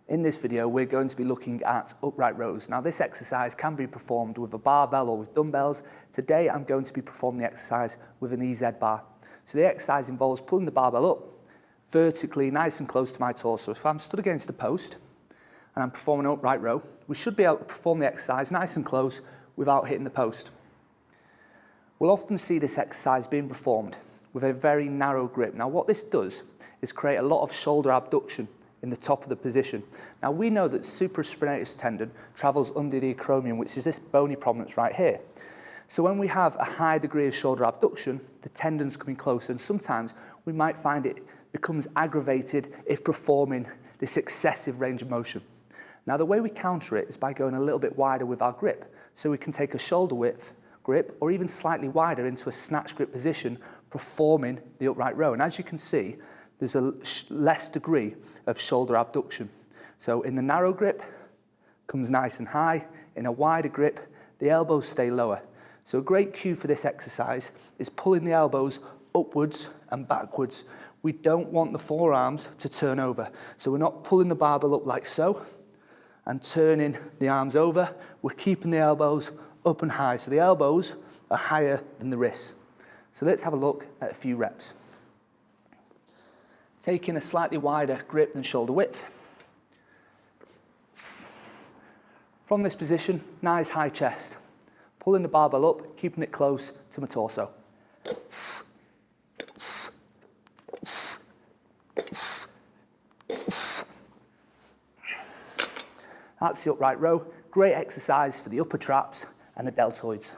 In this video, we're going to be looking at upright rows. Now, this exercise can be performed with a barbell or with dumbbells. Today, I'm going to be performing the exercise with an EZ bar. So the exercise involves pulling the barbell up vertically, nice and close to my torso. If I'm stood against a post and I'm performing an upright row, we should be able to perform the exercise nice and close without hitting the post. We'll often see this exercise being performed with a very narrow grip. Now, what this does is create a lot of shoulder abduction in the top of the position. Now, we know that supraspinatus tendon travels under the acromion, which is this bony prominence right here. So when we have a high degree of shoulder abduction, the tendon's coming closer, and sometimes we might find it becomes aggravated if performing this excessive range of motion. Now, the way we counter it is by going a little bit wider with our grip. So we can take a shoulder width grip or even slightly wider into a snatch grip position, performing the upright row. And as you can see, there's a less degree of shoulder abduction. So in the narrow grip, comes nice and high. In a wider grip, the elbows stay lower. So a great cue for this exercise is pulling the elbows upwards and backwards. We don't want the forearms to turn over. So we're not pulling the barbell up like so and turning the arms over. We're keeping the elbows up and high. So the elbows are higher than the wrists. So let's have a look at a few reps. Taking a slightly wider grip than shoulder width. From this position, nice high chest. Pulling the barbell up, keeping it close to my torso. That's the upright row. Great exercise for the upper traps and the deltoids.